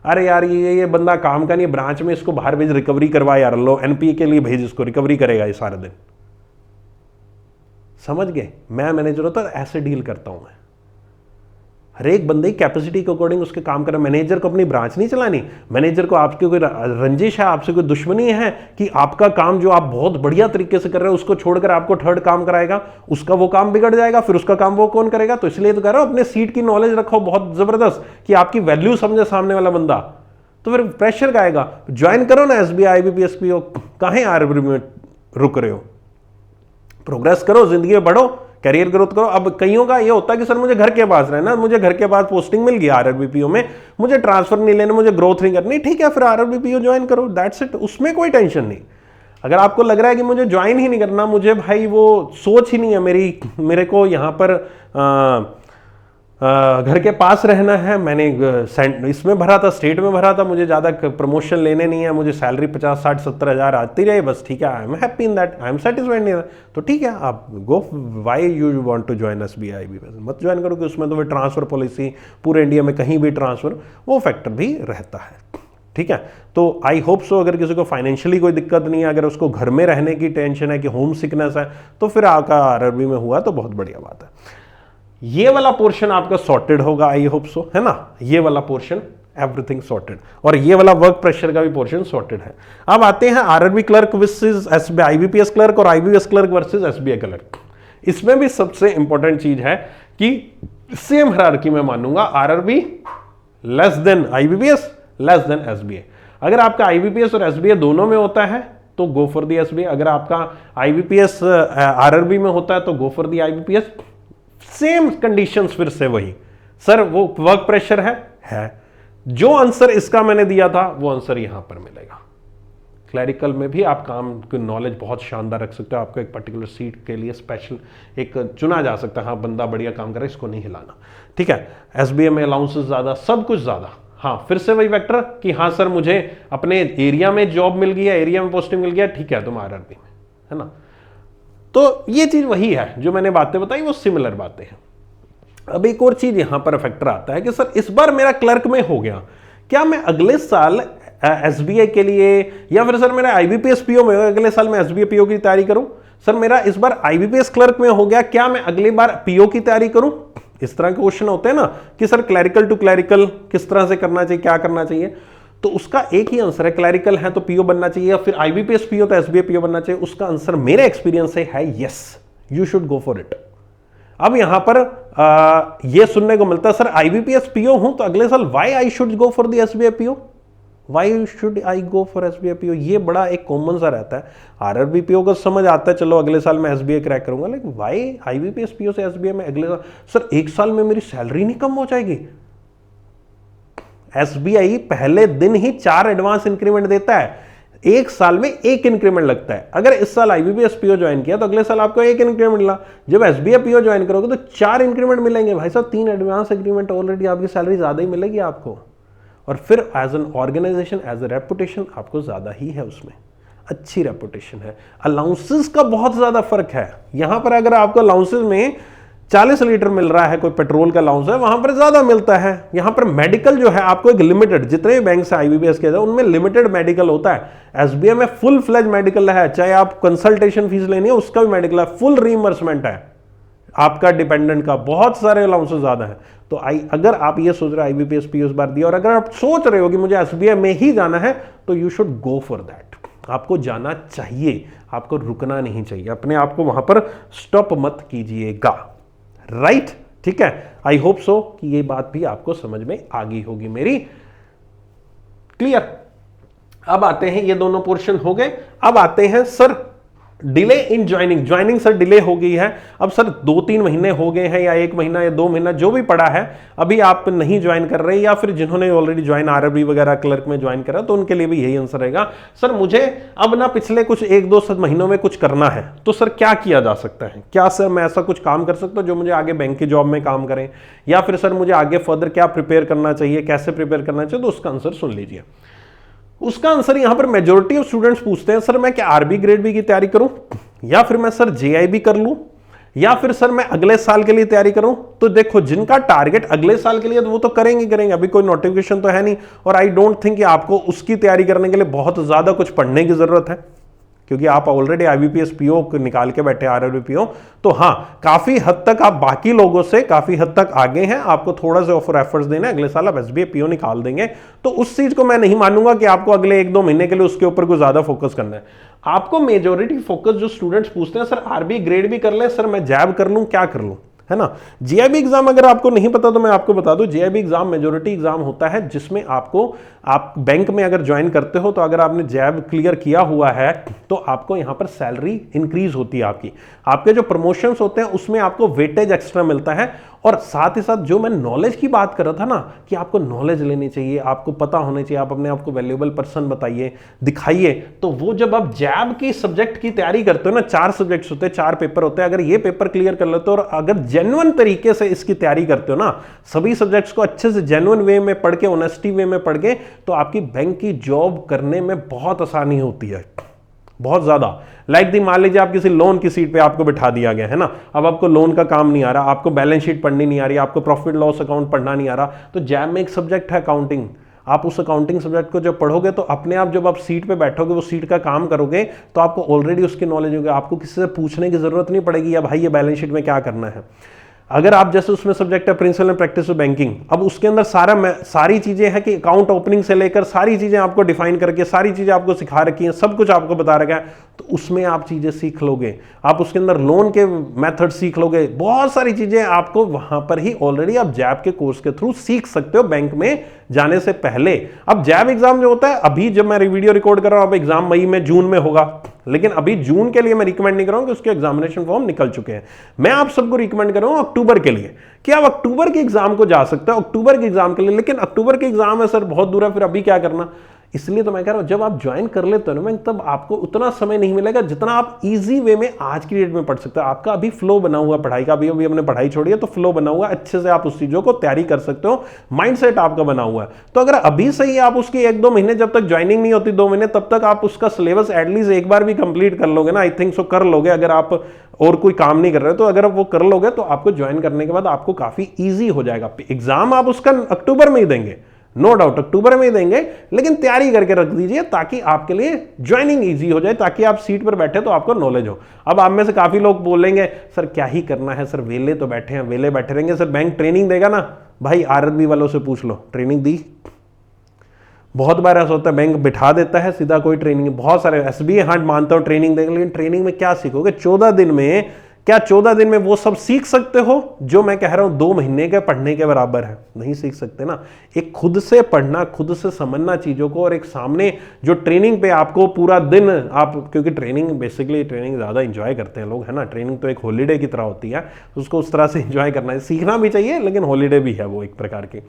अरे यार ये बंदा काम का नहीं, ब्रांच में इसको बाहर भेज, रिकवरी करवा यार, लो एनपीए के लिए भेज इसको, रिकवरी करेगा ये सारे दिन। समझ गए? मैं मैनेजर होता ऐसे डील करता हूं मैं, हर एक बंदे की कैपेसिटी के अकॉर्डिंग उसके काम करना। मैनेजर को अपनी ब्रांच नहीं चलानी, मैनेजर को आपकी कोई रंजिश है, आपसे कोई दुश्मनी है कि आपका काम जो आप बहुत बढ़िया तरीके से कर रहे हो उसको छोड़कर आपको थर्ड काम कराएगा, उसका वो काम बिगड़ जाएगा, फिर उसका काम वो कौन करेगा। तो इसलिए तो कह रहा हूं अपने सीट की नॉलेज रखो बहुत जबरदस्त कि आपकी वैल्यू समझे सामने वाला बंदा, तो फिर प्रेशर का आएगा। ज्वाइन करो ना एसबीआई, आईबीपीएस, पीओ, काहे आरआरबी में रुक रहे हो, प्रोग्रेस करो, जिंदगी में बढ़ो, कैरियर ग्रोथ करो। अब कईयों का ये होता है कि सर मुझे घर के पास रहना, मुझे घर के पास पोस्टिंग मिल गई आरआरबी पीओ में, मुझे ट्रांसफर नहीं लेना, मुझे ग्रोथ नहीं करनी, ठीक है फिर आरआरबी पीओ ज्वाइन करो, दैट्स इट, उसमें कोई टेंशन नहीं। अगर आपको लग रहा है कि मुझे ज्वाइन ही नहीं करना, मुझे भाई वो सोच ही नहीं है मेरी, मेरे को यहाँ पर घर के पास रहना है, मैंने इसमें भरा था, स्टेट में भरा था, मुझे ज़्यादा प्रमोशन लेने नहीं है, मुझे सैलरी 50, 60, 70 हज़ार आती रहे बस, ठीक है, I am happy in that, I am satisfied नहीं, तो ठीक है आप go, why you want to join SBI, मत ज्वाइन करो कि उसमें तुम्हें ट्रांसफर पॉलिसी पूरे इंडिया में कहीं भी ट्रांसफर, वो फैक्टर भी रहता है, ठीक है। तो आई होप सो अगर किसी को फाइनेंशियली कोई दिक्कत नहीं है, अगर उसको घर में रहने की टेंशन है कि होम सिकनेस है, तो फिर आपका आरआरबी में हुआ तो बहुत बढ़िया बात है। ये वाला पोर्शन आपका सॉर्टेड होगा, आई होप सो, है ना, ये वाला पोर्शन एवरीथिंग सॉर्टेड, और ये वाला वर्क प्रेशर का भी पोर्शन सॉर्टेड है। अब आते हैं RRB clerk versus SBI, IBPS clerk और IBPS clerk versus SBI clerk. इसमें भी सबसे इंपॉर्टेंट चीज है कि सेम हायरार्की में मानूंगा, RRB less than IBPS, less than SBI. अगर आपका आईबीपीएस और एसबीआई दोनों में होता है तो गो फॉर दी एसबीआई, अगर आपका आईबीपीएस आरआरबी में होता है तो go for the IBPS. Same conditions फिर से वही, सर वो वर्क प्रेशर है, जो आंसर इसका मैंने दिया था वो आंसर यहां पर मिलेगा। क्लरिकल में भी आप काम की नॉलेज बहुत शानदार रख सकते हो, आपको एक पर्टिकुलर सीट के लिए स्पेशल एक चुना जा सकता है, हाँ बंदा बढ़िया काम करे, इसको नहीं हिलाना, ठीक है। एसबीआई में अलाउंसेस ज्यादा, सब कुछ ज्यादा, हाँ फिर से वही वेक्टर कि हाँ सर मुझे अपने एरिया में जॉब मिल गया, एरिया में पोस्टिंग मिल गया, ठीक है तुम आरआरबी में, है ना। तो ये चीज वही है जो मैंने बातें बताई, वो सिमिलर बातें हैं। अब एक और चीज यहां पर फैक्टर आता है कि सर इस बार मेरा क्लर्क में हो गया, क्या मैं अगले साल एसबीआई के लिए, या फिर सर मेरा आईबीपीएस पीओ में अगले साल मैं एसबीआई पीओ की तैयारी करूं, सर मेरा इस बार आईबीपीएस क्लर्क में हो गया, क्या मैं अगली बार पीओ की तैयारी करूं। इस तरह के क्वेश्चन होते हैं ना कि सर क्लैरिकल टू क्लैरिकल किस तरह से करना चाहिए, क्या करना चाहिए। तो उसका एक ही आंसर है, क्लैरिकल है तो पीओ बनना चाहिए, या फिर आईबीपीएस पीओ तो एसबीआई पीओ बनना चाहिए। उसका आंसर मेरे एक्सपीरियंस से है yes, you should go for it. अब यहां पर ये सुनने को मिलता है सर आईबीपीएस पीओ हूं तो अगले साल why I should go for the SBI PO, why should I go for SBI PO, ये बड़ा एक कॉमन सा रहता है। आरआरबी पीओ को समझ आता है चलो अगले साल मैं एसबीआई क्रैक करूंगा, लेकिन व्हाई आईबीपीएस पीओ से एसबीआई में अगले साल, सर एक साल में मेरी सैलरी नहीं कम हो जाएगी। एसबीआई पहले दिन ही 4 एडवांस इंक्रीमेंट देता है, एक साल में 1 इंक्रीमेंट लगता है। अगर इस साल आईबीपीएस पीओ ज्वाइन किया तो अगले साल आपको 1 इंक्रीमेंट मिला, जब एसबीआई पीओ ज्वाइन करोगे तो 4 इंक्रीमेंट मिलेंगे। भाई साहब 3 एडवांस इंक्रीमेंट, ऑलरेडी आपकी सैलरी ज्यादा ही मिलेगी आपको, और फिर as an organisation as a reputation आपको ज्यादा ही है, उसमें अच्छी रेपुटेशन है। अलाउंसेस का बहुत ज्यादा फर्क है, यहां पर अगर आपको अलाउंसेस में 40 लीटर मिल रहा है, कोई पेट्रोल का अलाउंस है, वहां पर ज्यादा मिलता है। यहां पर मेडिकल जो है आपको एक लिमिटेड, जितने बैंक से आईबीपीएस के उनमें लिमिटेड मेडिकल होता है। एसबीआई में फुल फ्लेज मेडिकल है, चाहे आप कंसल्टेशन फीस लेनी है उसका भी मेडिकल है, फुल रीइंबर्समेंट है आपका डिपेंडेंट का, बहुत सारे अलाउंसेस ज्यादा है। तो अगर आप ये सोच रहे हो आईबीपीएस पीओ इस बार दिया, और अगर आप सोच रहे हो कि मुझे एसबीआई में ही जाना है, तो you should go for that. आपको जाना चाहिए, आपको रुकना नहीं चाहिए, अपने आप को वहां पर स्टॉप मत कीजिएगा, राइट, ठीक है। आई होप सो कि ये बात भी आपको समझ में आ गई होगी मेरी, क्लियर। अब आते हैं, ये दोनों पोर्शन हो गए। अब आते हैं sir delay in joining, joining sir delay हो गई है, अब सर 2-3 महीने हो गए हैं, या 1 महीना या 2 महीना जो भी पड़ा है, अभी आप नहीं ज्वाइन कर रहे, या फिर जिन्होंने ऑलरेडी ज्वाइन आरआरबी वगैरह क्लर्क में ज्वाइन करा, तो उनके लिए भी यही आंसर रहेगा, सर मुझे अब ना पिछले कुछ 1-2 महीनों में कुछ करना है, तो सर क्या किया जा सकता है, क्या सर मैं ऐसा कुछ काम कर सकता हूं जो मुझे आगे बैंक की जॉब में काम करें, या फिर सर मुझे आगे फर्दर क्या प्रिपेयर करना चाहिए, कैसे प्रिपेयर करना चाहिए। तो उसका आंसर सुन लीजिए। उसका आंसर यहां पर मेजॉरिटी ऑफ स्टूडेंट्स पूछते हैं, सर मैं क्या आरबी ग्रेड बी की तैयारी करूं, या फिर मैं सर जेआईबी कर लूं, या फिर सर मैं अगले साल के लिए तैयारी करूं। तो देखो जिनका टारगेट अगले साल के लिए, तो वो तो करेंगे, अभी कोई नोटिफिकेशन तो है नहीं, और आई डोंट थिंक कि आपको उसकी तैयारी करने के लिए बहुत ज्यादा कुछ पढ़ने की जरूरत है, क्योंकि आप ऑलरेडी IBPS PO निकाल के बैठे RRB PO, तो हाँ काफी हद तक आप बाकी लोगों से काफी हद तक आगे हैं। आपको थोड़ा सा और एफर्ट्स देना है, अगले साल आप SBA PO निकाल देंगे। तो उस चीज को मैं नहीं मानूंगा कि आपको अगले 1-2 महीने के लिए उसके ऊपर कुछ ज्यादा फोकस करना है। आपको मेजोरिटी फोकस जो स्टूडेंट्स पूछते हैं, सर RB ग्रेड भी कर ले, सर मैं जैब कर लूं, क्या कर लूं, है ना। GIB एग्जाम अगर आपको नहीं पता तो मैं आपको बता दूं, GIB एग्जाम मेजोरिटी एग्जाम होता है जिसमें आपको, आप बैंक में अगर ज्वाइन करते हो तो अगर आपने जैब क्लियर किया हुआ है तो आपको यहां पर सैलरी इंक्रीज होती है आपकी, आपके जो प्रमोशंस होते हैं उसमें आपको वेटेज एक्स्ट्रा मिलता है। और साथ ही साथ जो मैं नॉलेज की बात कर रहा था ना कि आपको नॉलेज लेनी चाहिए, आपको पता होना चाहिए, आप अपने आप को वैल्यूएबल पर्सन बताइए, दिखाइए, तो वो जब आप जैब की सब्जेक्ट की तैयारी करते हो ना, 4 सब्जेक्ट्स होते हैं, 4 पेपर होते हैं, अगर ये पेपर क्लियर कर लेते हो और अगर जेन्युइन तरीके से इसकी तैयारी करते हो ना, सभी सब्जेक्ट्स को अच्छे से जेन्युइन वे में पढ़ के, ऑनेस्टी वे में पढ़ के, तो आपकी बैंक की जॉब करने में बहुत आसानी होती है, बहुत ज्यादा। लाइक दी मान लीजिए आप किसी लोन की सीट पे आपको बिठा दिया गया है ना, अब आपको लोन का काम नहीं आ रहा, आपको बैलेंस शीट पढ़नी नहीं आ रही, आपको प्रॉफिट लॉस अकाउंट पढ़ना नहीं आ रहा, तो जैब में एक सब्जेक्ट है अकाउंटिंग, आप उस अकाउंटिंग सब्जेक्ट को जब पढ़ोगे तो अपने आप जब आप सीट पे बैठोगे, वो सीट का काम करोगे, तो आपको ऑलरेडी उसकी नॉलेज होगी, आपको किसी से पूछने की जरूरत नहीं पड़ेगी या भाई ये बैलेंस शीट में क्या करना है। अगर आप जैसे उसमें सब्जेक्ट है principle and practice of banking, अब उसके अंदर सारी चीजें हैं कि अकाउंट ओपनिंग से लेकर सारी चीजें आपको डिफाइन करके सारी चीजें आपको सिखा रखी हैं, सब कुछ आपको बता रखा है, तो उसमें आप चीजें सीख लोगे, आप उसके अंदर लोन के मेथड सीख लोगे, बहुत सारी चीजें आपको वहां पर ही ऑलरेडी आप जैब के कोर्स के थ्रू सीख सकते हो बैंक में जाने से पहले। अब जैब एग्जाम जो होता है, अभी जब मैं वीडियो रिकॉर्ड कर रहा हूं, अब एग्जाम मई में जून में होगा, लेकिन अभी जून के लिए मैं रिकमेंड नहीं कर रहा हूं कि उसके एग्जामिनेशन फॉर्म निकल चुके हैं। मैं आप सबको रिकमेंड कर रहा हूं अक्टूबर के लिए कि आप अक्टूबर के एग्जाम को जा सकते हो, अक्टूबर के एग्जाम के लिए। लेकिन अक्टूबर के एग्जाम है सर, बहुत दूर है, फिर अभी क्या करना, इसलिए तो मैं कह रहा हूं जब आप ज्वाइन कर लेते हो ना, तब आपको उतना समय नहीं मिलेगा जितना आप इजी वे में आज की डेट में पढ़ सकते हो। आपका अभी फ्लो बना हुआ पढ़ाई का, अभी हमने पढ़ाई छोड़ी है तो फ्लो बना हुआ, अच्छे से आप उस चीजों को तैयारी कर सकते हो, माइंडसेट आपका बना हुआ है। तो अगर अभी से ही आप उसकी 1-2 महीने, जब तक ज्वाइनिंग नहीं होती 2 महीने, तब तक आप उसका सिलेबस एटलीस्ट एक बार भी कंप्लीट कर लोगे ना, आई थिंक सो कर लोगे, अगर आप और कोई काम नहीं कर रहे हो तो अगर वो कर लोगे तो आपको ज्वाइन करने के बाद आपको काफी ईजी हो जाएगा। एग्जाम आप उसका अक्टूबर में ही देंगे, नो डाउट अक्टूबर में ही देंगे, लेकिन तैयारी करके रख दीजिए ताकि आपके लिए ज्वाइनिंग इजी हो जाए, ताकि आप सीट पर बैठे तो आपको नॉलेज हो। अब आप में से काफी लोग बोलेंगे सर क्या ही करना है सर, वेले तो बैठे हैं, वेले बैठे रहेंगे, सर बैंक ट्रेनिंग देगा ना। भाई RRB वालों से पूछ लो, ट्रेनिंग दी? बहुत बार ऐसा होता है बैंक बिठा देता है सीधा, कोई ट्रेनिंग, बहुत सारे SBA हाँ मानता हूं ट्रेनिंग देगा, लेकिन ट्रेनिंग में क्या सीखोगे 14 दिन में? क्या 14 दिन में वो सब सीख सकते हो जो मैं कह रहा हूं 2 महीने के पढ़ने के बराबर है? नहीं सीख सकते ना। एक खुद से पढ़ना, खुद से समझना चीजों को, और एक सामने जो ट्रेनिंग पे आपको पूरा दिन आप, क्योंकि ट्रेनिंग बेसिकली ट्रेनिंग ज्यादा एंजॉय करते हैं लोग, है ना, ट्रेनिंग तो एक हॉलीडे की तरह होती है, उसको उस तरह से एंजॉय करना है, सीखना भी चाहिए लेकिन हॉलीडे भी है वो एक प्रकार की।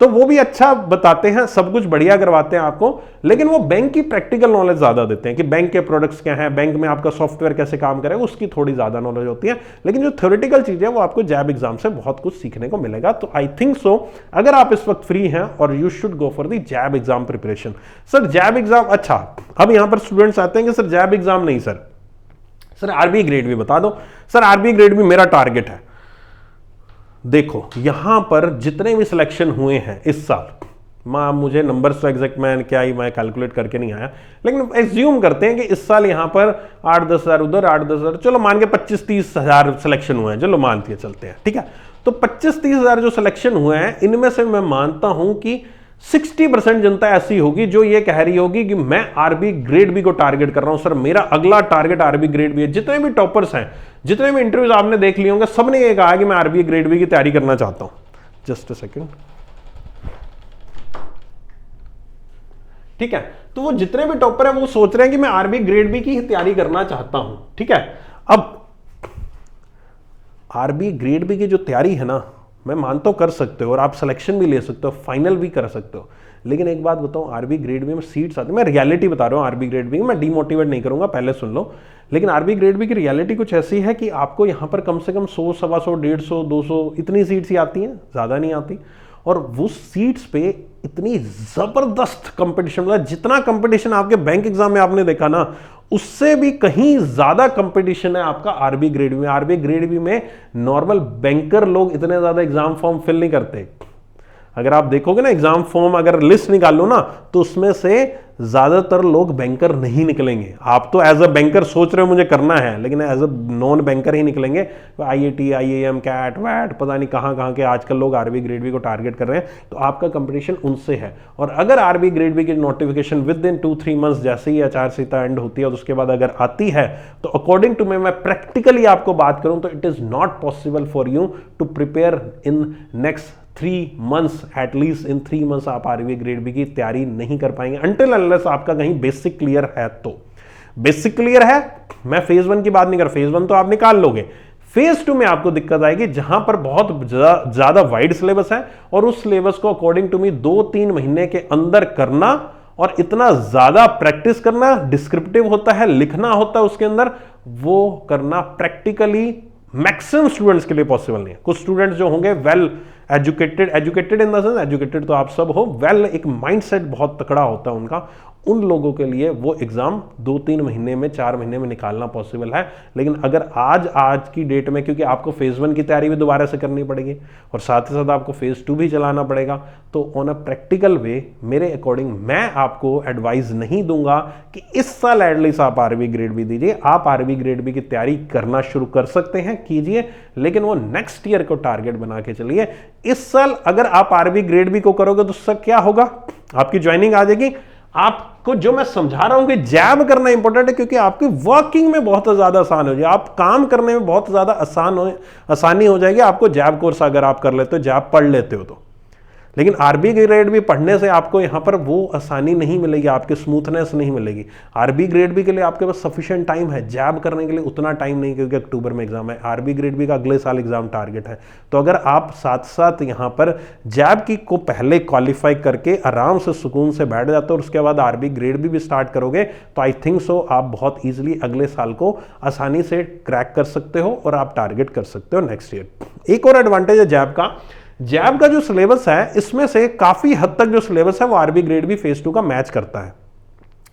तो वो भी अच्छा बताते हैं, सब कुछ बढ़िया करवाते हैं आपको, लेकिन वो बैंक की प्रैक्टिकल नॉलेज ज्यादा देते हैं कि बैंक के प्रोडक्ट्स क्या हैं, बैंक में आपका सॉफ्टवेयर कैसे काम करेगा, उसकी थोड़ी ज्यादा नॉलेज होती है। लेकिन जो थ्योरेटिकल चीज है वो आपको जैब एग्जाम से बहुत कुछ सीखने को मिलेगा। तो आई थिंक सो अगर आप इस वक्त फ्री हैं और you should go for the jab exam preparation. Sir job exam, अच्छा अब यहां पर स्टूडेंट्स आते हैं कि सर जैब एग्जाम नहीं सर RBI ग्रेड भी बता दो। सर RBI ग्रेड भी मेरा टारगेट है। देखो यहां पर जितने भी सिलेक्शन हुए हैं इस साल, मुझे नंबर्स तो एग्जैक्ट मैं कैलकुलेट करके नहीं आया, लेकिन एज्यूम करते हैं कि इस साल यहां पर 8-10 हज़ार उधर, 8-10 हज़ार, चलो मान के 25-30 हज़ार सिलेक्शन हुए हैं, चलो मानते चलते हैं, ठीक है। तो 25-30 हज़ार जो सिलेक्शन हुए हैं, इनमें से मैं मानता हूं कि 60% जनता ऐसी होगी जो ये कह रही होगी कि मैं RBI ग्रेड बी को टारगेट कर रहा हूं, सर मेरा अगला टारगेट RBI ग्रेड बी है। जितने भी टॉपर्स हैं, जितने भी इंटरव्यूज आपने देख लिए होंगे, सबने ये कहा कि मैं RBI ग्रेड बी की तैयारी करना चाहता हूं। जस्ट अ सेकेंड, ठीक है। तो वो जितने भी टॉपर हैं वो सोच रहे हैं कि मैं RBI ग्रेड बी की तैयारी करना चाहता हूं, ठीक है। अब RBI ग्रेड बी की जो तैयारी है ना, मैं मानता हूं कर सकते हो और आप सिलेक्शन भी ले सकते हो, फाइनल भी कर सकते हो, लेकिन एक बात बताऊं, RBI ग्रेड बी में सीट्स आती है, मैं रियलिटी बता रहा हूं RBI ग्रेड बी, मैं डीमोटिवेट नहीं करूंगा, पहले सुन लो। लेकिन RBI ग्रेड बी की रियलिटी कुछ ऐसी है कि आपको यहां पर कम से कम 100, 125, 150, 200 इतनी सीट्स ही आती हैं, ज्यादा नहीं आती। और वो सीट्स पे इतनी जबरदस्त कंपटीशन, मतलब जितना कंपटीशन आपके बैंक एग्जाम में आपने देखा ना, उससे भी कहीं ज्यादा कंपटीशन है आपका RBI ग्रेड बी में। RBI ग्रेड बी में नॉर्मल बैंकर लोग इतने ज्यादा एग्जाम फॉर्म फिल नहीं करते। अगर आप देखोगे ना एग्जाम फॉर्म अगर लिस्ट निकालो ना तो उसमें से ज्यादातर लोग बैंकर नहीं निकलेंगे। आप तो एज अ बैंकर सोच रहे हो मुझे करना है, लेकिन एज अ नॉन बैंकर ही निकलेंगे। IIT IIM कैट वैट पता नहीं कहाँ कहाँ के आजकल लोग आरबी ग्रेड बी को टारगेट कर रहे हैं, तो आपका कंपटीशन उनसे है। और अगर आरबी ग्रेड बी की नोटिफिकेशन विद इन 2-3 मंथ्स जैसे ही आचार संहिता एंड होती है और उसके बाद अगर आती है, तो अकॉर्डिंग टू मैं प्रैक्टिकली आपको बात करूं तो it is not possible for you to prepare in next 3 months, at least in 3 months आप आरबी ग्रेड बी की तैयारी नहीं कर पाएंगे अनटिल अनलेस आपका कहीं बेसिक क्लियर है। तो बेसिक क्लियर है, मैं फेज 1 की बात नहीं कर, फेज 1 तो आप निकाल लोगे, फेज 2 में आपको दिक्कत आएगी जहां पर बहुत ज्यादा वाइड सिलेबस है और उस सिलेबस को अकॉर्डिंग टू मी 2-3 महीने के अंदर करना और इतना ज्यादा प्रैक्टिस करना, डिस्क्रिप्टिव होता है, लिखना होता है उसके अंदर, वो करना प्रैक्टिकली मैक्सिमम स्टूडेंट्स के लिए पॉसिबल नहीं है। कुछ स्टूडेंट्स जो होंगे well educated in the sense, educated तो आप सब हो, वेल एक माइंडसेट बहुत तकड़ा होता है उनका, उन लोगों के लिए वो एग्जाम 2-3 महीने में 4 महीने में निकालना पॉसिबल है। लेकिन अगर आज की डेट में, क्योंकि आपको फेज 1 की तैयारी भी दोबारा से करनी पड़ेगी और साथ ही साथ आपको फेज 2 भी चलाना पड़ेगा, तो ऑन अ प्रैक्टिकल वे मेरे अकॉर्डिंग मैं आपको एडवाइस नहीं दूंगा कि इस साल एटलीस्ट आप आरबी ग्रेड बी दीजिए। आप आरबी ग्रेड बी की तैयारी करना शुरू कर सकते हैं, कीजिए, लेकिन वो नेक्स्ट ईयर को टारगेट बना के चलिए। इस साल अगर आप आरबी ग्रेड बी को करोगे तो उससे क्या होगा, आपकी ज्वाइनिंग आ जाएगी। आपको जो मैं समझा रहा हूं कि जैब करना इंपॉर्टेंट है, क्योंकि आपकी वर्किंग में बहुत ज्यादा आसान हो जाए, आप काम करने में बहुत ज्यादा आसानी हो जाएगी आपको जैब कोर्स अगर आप कर लेते हो, जैब पढ़ लेते हो तो। लेकिन आरबी ग्रेड बी पढ़ने से आपको यहां पर वो आसानी नहीं मिलेगी, आपकी स्मूथनेस नहीं मिलेगी। आरबी ग्रेड बी के लिए आपके पास सफिशिएंट टाइम है, जैब करने के लिए उतना टाइम नहीं, क्योंकि अक्टूबर में एग्जाम है। आरबी ग्रेड बी का अगले साल एग्जाम टारगेट है, तो अगर आप साथ साथ यहां पर जैब की को पहले क्वालिफाई करके आराम से सुकून से बैठ जाते हो और उसके बाद आरबी ग्रेड बी भी स्टार्ट करोगे, तो आई थिंक सो आप बहुत ईजिली अगले साल को आसानी से क्रैक कर सकते हो और आप टारगेट कर सकते हो नेक्स्ट ईयर। एक और एडवांटेज है जैब का जो सिलेबस है, इसमें से काफी हद तक जो सिलेबस है वो आरबी ग्रेड बी फेज 2 का मैच करता है।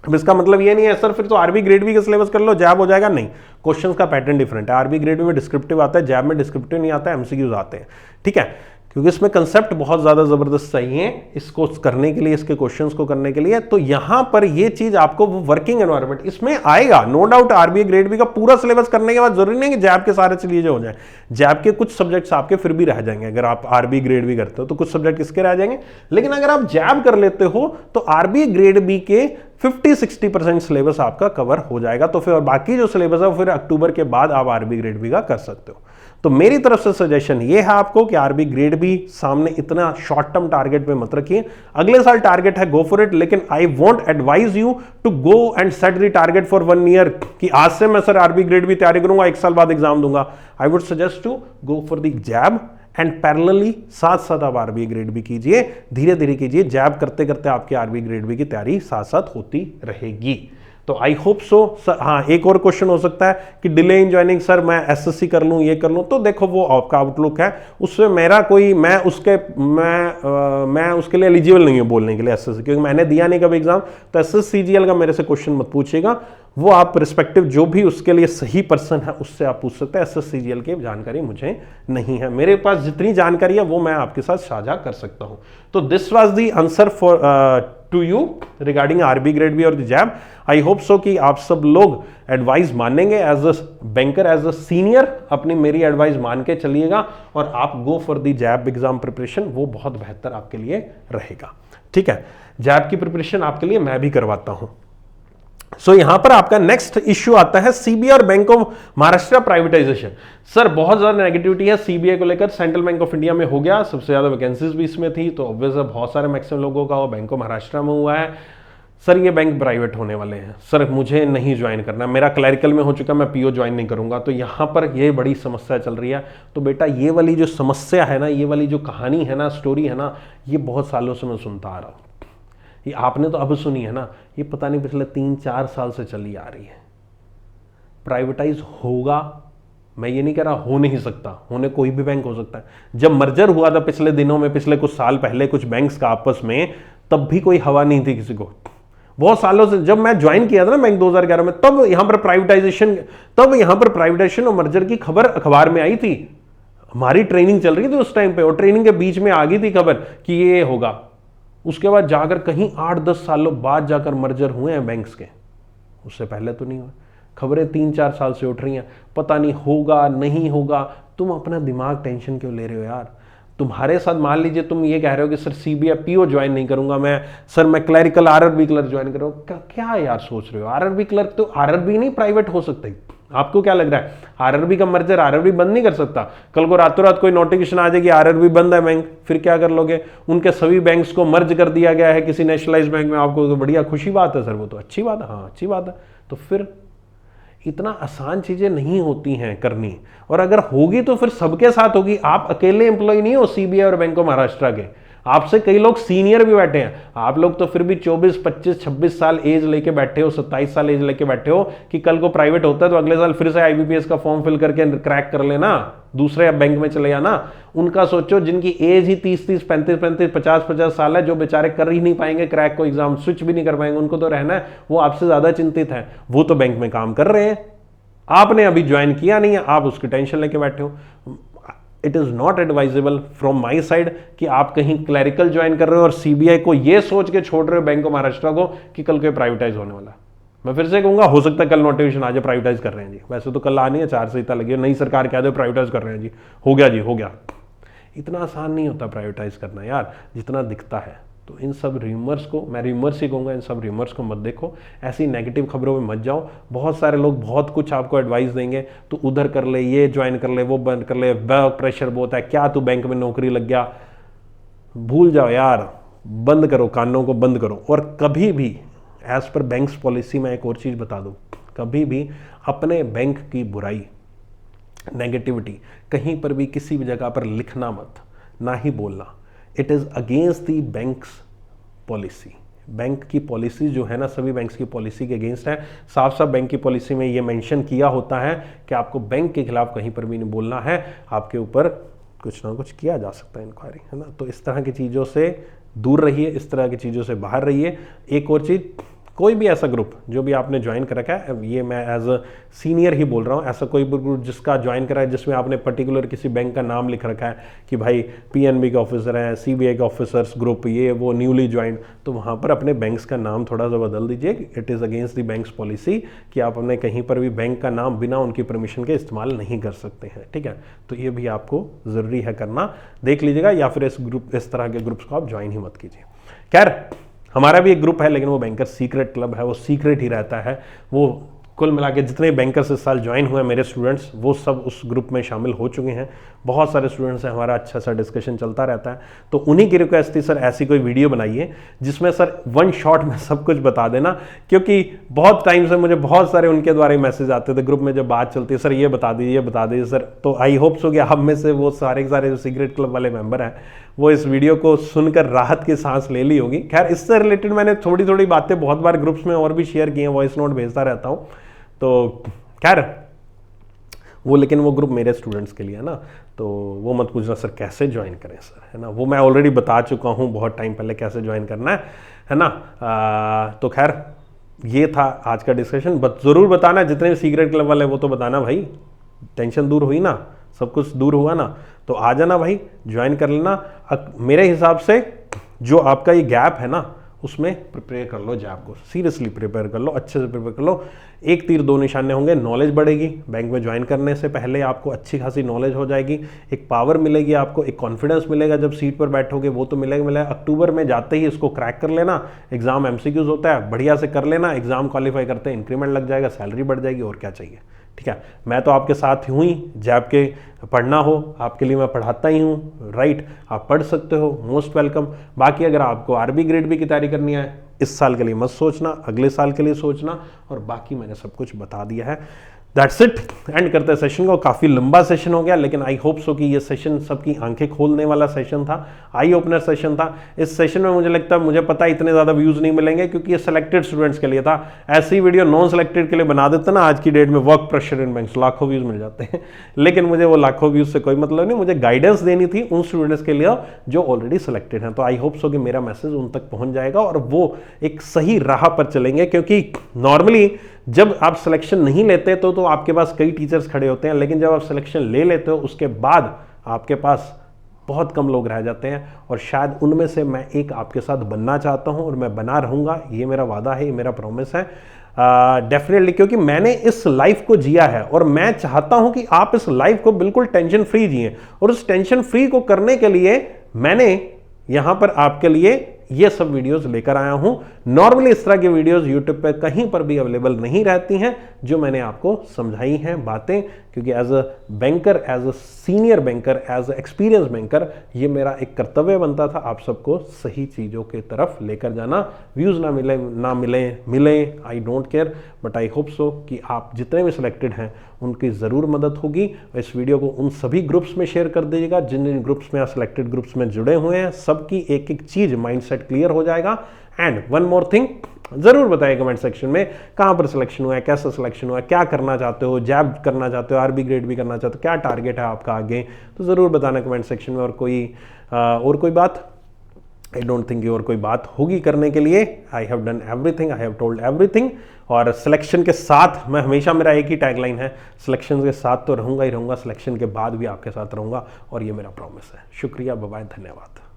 अब इसका मतलब ये नहीं है सर फिर तो आरबी ग्रेड बी का सिलेबस कर लो जैब हो जाएगा, नहीं, क्वेश्चंस का पैटर्न डिफरेंट है। आरबी ग्रेड बी में डिस्क्रिप्टिव आता है, जैब में डिस्क्रिप्टिव नहीं आता है, एमसीक्यूज आते हैं, ठीक है, क्योंकि इसमें कंसेप्ट बहुत ज्यादा जबरदस्त चाहिए इसको करने के लिए, इसके क्वेश्चंस को करने के लिए। तो यहां पर ये चीज आपको वो वर्किंग एनवायरनमेंट इसमें आएगा, no doubt. RBI grade B का पूरा सिलेबस करने के बाद जरूरी नहीं कि जैब के सारे चीजें हो जाए, जैब के कुछ सब्जेक्ट्स आपके फिर भी रह जाएंगे। अगर आप आरबी ग्रेड बी करते हो तो कुछ सब्जेक्ट इसके रह जाएंगे, लेकिन अगर आप जैब कर लेते हो तो आरबीआई ग्रेड बी के 50-60% सिलेबस आपका कवर हो जाएगा। तो फिर बाकी जो सिलेबस है वो फिर अक्टूबर के बाद आप आरबी ग्रेड बी का कर सकते हो। तो मेरी तरफ से सजेशन ये है आपको कि आरबी ग्रेड बी सामने इतना शॉर्ट टर्म टारगेट पे मत रखिए। अगले साल टारगेट है, गो फॉर इट, लेकिन I won't advise you to go and set the target for 1 year कि आज से मैं सर आरबी ग्रेड बी तैयारी करूंगा, 1 साल बाद एग्जाम दूंगा। I would suggest to go for the job and parallelly साथ साथ आप आरबी ग्रेड बी कीजिए, धीरे धीरे कीजिए। जैब करते करते आपकी आरबी ग्रेड बी की तैयारी साथ साथ होती रहेगी। तो आई होप सो। हाँ, एक और क्वेश्चन हो सकता है कि डिले इन ज्वाइनिंग, सर मैं एसएससी कर लूं, ये कर लूं, तो देखो वो आपका आउटलुक है, उससे मेरा कोई मैं उसके लिए एलिजिबल नहीं हूं बोलने के लिए एसएससी, क्योंकि मैंने दिया नहीं कभी एग्जाम। तो एसएससीजीएल का मेरे से क्वेश्चन मत पूछिएगा, वो आप रिस्पेक्टिव जो भी उसके लिए सही पर्सन है उससे आप पूछ सकते हैं। एसएससीजीएल की जानकारी मुझे नहीं है, मेरे पास जितनी जानकारी है वो मैं आपके साथ साझा कर सकता हूं। तो this was the answer for to you regarding RB grade B और the JAIIB. I hope so कि आप सब लोग एडवाइस मानेंगे as a banker, as a senior, अपनी मेरी एडवाइस मान के चलिएगा और आप go for the jab exam preparation, वो बहुत बेहतर आपके लिए रहेगा। ठीक है, जैब की प्रिपरेशन आपके लिए मैं भी करवाता हूं। सो यहां पर आपका नेक्स्ट इश्यू आता है सीबीआई और bank of Maharashtra privatisation. Sir बहुत ज्यादा नेगेटिविटी है सीबीआई को लेकर, सेंट्रल बैंक ऑफ इंडिया में हो गया, सबसे ज्यादा वैकेंसीज भी इसमें थी, तो ऑब्वियसली बहुत सारे मैक्सिमम लोगों का बैंक ऑफ महाराष्ट्र में हुआ है। सर ये बैंक प्राइवेट होने वाले हैं, सर मुझे नहीं ज्वाइन करना, मेरा क्लरिकल में हो चुका, मैं पीओ ज्वाइन नहीं करूंगा। तो यहां पर ये बड़ी समस्या चल रही है। तो बेटा ये वाली जो समस्या है ना, ये वाली जो कहानी है ना, स्टोरी है ना, ये बहुत सालों से मैं सुनता आ रहा हूं। ये आपने तो अब सुनी है ना, ये पता नहीं पिछले 3-4 साल से चली आ रही है। प्राइवेटाइज होगा, मैं ये नहीं कह रहा हो नहीं सकता, होने कोई भी बैंक हो सकता है। जब मर्जर हुआ था पिछले दिनों में, पिछले कुछ साल पहले कुछ बैंक्स का आपस में, तब भी कोई हवा नहीं थी किसी को। बहुत सालों से जब मैं ज्वाइन किया था ना बैंक 2011 में, तब यहां पर प्राइवेटाइजेशन और मर्जर की खबर अखबार में आई थी। हमारी ट्रेनिंग चल रही थी उस टाइम पे, और ट्रेनिंग के बीच में आ गई थी खबर कि ये होगा। उसके बाद जाकर कहीं 8-10 सालों बाद जाकर मर्जर हुए हैं बैंक्स के, उससे पहले तो नहीं हुए। खबरें 3-4 साल से उठ रही हैं, पता नहीं होगा नहीं होगा। तुम अपना दिमाग टेंशन क्यों ले रहे हो यार? तुम्हारे साथ मान लीजिए तुम ये कह रहे हो कि सर सीबीआई पीओ ज्वाइन नहीं करूंगा मैं, सर मैं क्लरिकल आरआरबी क्लर्क ज्वाइन करूंगा। क्या यार सोच रहे हो? आरआरबी क्लर्क तो आरआरबी नहीं प्राइवेट हो सकता है। आपको क्या लग रहा है आरआरबी का मर्जर आरआरबी बंद नहीं कर सकता? कल को रातों रात कोई नोटिफिकेशन आ जाएगी आरआरबी बंद है बैंक, फिर क्या कर लोगे? उनके सभी बैंक्स को मर्ज कर दिया गया है किसी नेशनलाइज्ड बैंक में, आपको तो बढ़िया खुशी बात है सर, वो तो अच्छी बात है। हाँ अच्छी बात है, तो फिर इतना आसान चीजें नहीं होती हैं करनी, और अगर होगी तो फिर सबके साथ होगी। आप अकेले एम्प्लॉय नहीं हो सीबीआई और बैंक ऑफ महाराष्ट्र के, आपसे कई लोग सीनियर भी बैठे हैं। आप लोग तो फिर भी 24, 25, 26 साल एज लेके बैठे हो, 27 साल एज लेके बैठे हो कि कल को प्राइवेट होता है तो अगले साल फिर से आईबीपीएस का फॉर्म फिल करके क्रैक कर लेना, दूसरे बैंक में चले जाना। उनका सोचो जिनकी एज ही 30-30, 35-35, 50-50 साल है, जो बेचारे कर ही नहीं पाएंगे क्रैक को, एग्जाम स्विच भी नहीं कर पाएंगे, उनको तो रहना है, वो आपसे ज्यादा चिंतित है। वो तो बैंक में काम कर रहे हैं, आपने अभी ज्वाइन किया नहीं है, आप उसकी टेंशन लेके बैठे हो। It is not advisable from my side कि आप कहीं क्लरिकल ज्वाइन कर रहे हो और सीबीआई को ये सोच के छोड़ रहे हो बैंक ऑफ महाराष्ट्र को कि कल को प्राइवेटाइज होने वाला। मैं फिर से कहूंगा हो सकता है कल नोटिफिकेशन आ जाए प्राइवेटाइज कर रहे हैं जी, वैसे तो कल आनी है, 4 संहिता लगी है, नई सरकार कह दे प्राइवेटाइज कर रहे हैं जी, हो गया जी हो गया। इतना आसान नहीं होता प्राइवेटाइज करना यार जितना दिखता है। तो इन सब र्यूमर्स को, मैं र्यूमर्स ही कहूँगा, इन सब र्यूमर्स को मत देखो, ऐसी नेगेटिव खबरों में मत जाओ। बहुत सारे लोग बहुत कुछ आपको एडवाइस देंगे, तो उधर कर ले, ये ज्वाइन कर ले, वो बंद कर ले, वर्क प्रेशर बहुत है, क्या तू बैंक में नौकरी लग गया। भूल जाओ यार, बंद करो, कानों को बंद करो। और कभी भी एज पर बैंक्स पॉलिसी में एक और चीज़ बता दूँ, कभी भी अपने बैंक की बुराई, नेगेटिविटी कहीं पर भी किसी भी जगह पर लिखना मत, ना ही बोलना। It is against the banks policy. Bank की पॉलिसी जो है ना, सभी बैंक्स की पॉलिसी के अगेंस्ट है। साफ साफ बैंक की पॉलिसी में ये मेंशन किया होता है कि आपको बैंक के खिलाफ कहीं पर भी नहीं बोलना है, आपके ऊपर कुछ ना कुछ किया जा सकता है, इंक्वायरी, है ना। तो इस तरह की चीज़ों से दूर रहिए, इस तरह की चीज़ों से बाहर रहिए। एक और चीज़, कोई भी ऐसा ग्रुप जो भी आपने ज्वाइन कर रखा है, ये मैं एज अ सीनियर ही बोल रहा हूँ, ऐसा कोई भी ग्रुप जिसका ज्वाइन करा है जिसमें आपने पर्टिकुलर किसी बैंक का नाम लिख रखा है कि भाई पीएनबी के ऑफिसर हैं, सीबीआई के ऑफिसर्स ग्रुप, ये वो न्यूली ज्वाइन, तो वहाँ पर अपने बैंक्स का नाम थोड़ा सा बदल दीजिए। It is against the banks policy कि आप अपने कहीं पर भी बैंक का नाम बिना उनकी परमिशन के इस्तेमाल नहीं कर सकते हैं, ठीक है। तो ये भी आपको ज़रूरी है करना, देख लीजिएगा, या फिर इस तरह के ग्रुप्स को आप ज्वाइन ही मत कीजिए। खैर, हमारा भी एक ग्रुप है, लेकिन वो बैंकर सीक्रेट क्लब है, वो सीक्रेट ही रहता है। वो कुल मिला के जितने बैंकर्स इस साल ज्वाइन हुए मेरे स्टूडेंट्स, वो सब उस ग्रुप में शामिल हो चुके हैं। बहुत सारे स्टूडेंट्स हैं, हमारा अच्छा सा डिस्कशन चलता रहता है। तो उन्हीं की रिक्वेस्ट थी, सर ऐसी कोई वीडियो बनाइए जिसमें सर वन शॉट में सब कुछ बता देना, क्योंकि बहुत टाइम से मुझे बहुत सारे उनके द्वारा ही मैसेज आते थे ग्रुप में, जब बात चलती है सर ये बता दीजिए, ये बता दीजिए सर। तो आई होप सो कि आप में से वो सारे के सारे जो सीक्रेट क्लब वाले मेंबर हैं वो इस वीडियो को सुनकर राहत की सांस ले ली होगी। खैर, इससे रिलेटेड मैंने थोड़ी थोड़ी बातें बहुत बार ग्रुप्स में और भी शेयर की हैं, वॉइस नोट भेजता रहता हूँ। तो खैर वो, लेकिन वो ग्रुप मेरे स्टूडेंट्स के लिए है ना, तो वो मत पूछना सर कैसे ज्वाइन करें सर, है ना, वो मैं ऑलरेडी बता चुका हूँ बहुत टाइम पहले कैसे ज्वाइन करना है ना। तो खैर ये था आज का डिस्कशन। ज़रूर बताना, जितने भी सीक्रेट क्लब वाले वो तो बताना भाई, टेंशन दूर हुई ना, सब कुछ दूर हुआ ना, तो आ जाना भाई, ज्वाइन कर लेना। मेरे हिसाब से जो आपका ये गैप है ना, उसमें प्रिपेयर कर लो जॉब को, सीरियसली प्रिपेयर कर लो, अच्छे से प्रिपेयर कर लो। एक तीर दो निशाने होंगे, नॉलेज बढ़ेगी, बैंक में ज्वाइन करने से पहले आपको अच्छी खासी नॉलेज हो जाएगी, एक पावर मिलेगी आपको, एक कॉन्फिडेंस मिलेगा जब सीट पर बैठोगे, वो तो मिलेगा। अक्टूबर में जाते ही इसको क्रैक कर लेना, एग्जाम एमसीक्यूज होता है, बढ़िया से कर लेना, एग्जाम क्वालिफाई करते हैं इंक्रीमेंट लग जाएगा, सैलरी बढ़ जाएगी, और क्या चाहिए, ठीक है। मैं तो आपके साथ हूँ ही, जैब के पढ़ना हो आपके लिए मैं पढ़ाता ही हूँ, राइट, आप पढ़ सकते हो, मोस्ट वेलकम। बाकी अगर आपको आरबी ग्रेड भी की तैयारी करनी है, इस साल के लिए मत सोचना, अगले साल के लिए सोचना, और बाकी मैंने सब कुछ बता दिया है। दैट्स इट, एंड करते हैं सेशन को। काफ़ी लंबा सेशन हो गया, लेकिन आई होप सो कि ये सेशन सबकी आंखें खोलने वाला सेशन था, आई ओपनर सेशन था। इस सेशन में मुझे लगता है, मुझे पता है इतने ज़्यादा व्यूज़ नहीं मिलेंगे, क्योंकि ये सिलेक्टेड स्टूडेंट्स के लिए था। ऐसी वीडियो नॉन सिलेक्टेड के लिए बना देते ना, आज की डेट में वर्क प्रेशर इन बैंक्स, लाखों व्यूज़ मिल जाते हैं। लेकिन मुझे वो लाखों व्यूज़ से कोई मतलब नहीं, मुझे गाइडेंस देनी थी उन स्टूडेंट्स के लिए जो ऑलरेडी सिलेक्टेड हैं। तो आई होप सो कि मेरा मैसेज उन तक पहुँच जाएगा और वो एक सही राह पर चलेंगे, क्योंकि नॉर्मली जब आप सिलेक्शन नहीं लेते तो आपके पास कई टीचर्स खड़े होते हैं, लेकिन जब आप सिलेक्शन ले लेते हो उसके बाद आपके पास बहुत कम लोग रह जाते हैं, और शायद उनमें से मैं एक आपके साथ बनना चाहता हूं, और मैं बना रहूंगा। ये मेरा वादा है, ये मेरा प्रॉमिस है डेफिनेटली, क्योंकि मैंने इस लाइफ को जिया है और मैं चाहता हूं कि आप इस लाइफ को बिल्कुल टेंशन फ्री जिए। और उस टेंशन फ्री को करने के लिए मैंने यहां पर आपके लिए ये सब वीडियोस लेकर आया हूं। नॉर्मली इस तरह की वीडियोस यूट्यूब पे कहीं पर भी अवेलेबल नहीं रहती हैं जो मैंने आपको समझाई हैं बातें, क्योंकि as a banker, as a senior banker, as a experience banker, ये मेरा एक कर्तव्य बनता था आप सबको सही चीज़ों की तरफ लेकर जाना। व्यूज़ ना मिले ना मिले I don't care, but I hope so कि आप जितने भी सिलेक्टेड हैं उनकी ज़रूर मदद होगी। इस वीडियो को उन सभी ग्रुप्स में शेयर कर दीजिएगा जिन जिन ग्रुप्स में, सिलेक्टेड ग्रुप्स में जुड़े हुए हैं। सबकी एक एक चीज़ माइंडसेट क्लियर हो जाएगा। एंड वन मोर थिंग, जरूर बताइए कमेंट सेक्शन में कहां पर सिलेक्शन हुआ है, कैसा सिलेक्शन हुआ है, क्या करना चाहते हो, जैब करना चाहते हो, आरबी ग्रेड भी करना चाहते हो, क्या टारगेट है आपका आगे, तो जरूर बताना कमेंट सेक्शन में। और कोई बात, आई डोंट थिंक और कोई बात होगी करने के लिए। I have done everything, I have told everything. और सिलेक्शन के साथ मैं हमेशा, मेरा एक ही टैगलाइन है, सिलेक्शन के साथ तो रहूंगा ही रहूंगा, सिलेक्शन के बाद भी आपके साथ रहूंगा, और ये मेरा प्रॉमिस है। शुक्रिया, बाय बाय, धन्यवाद।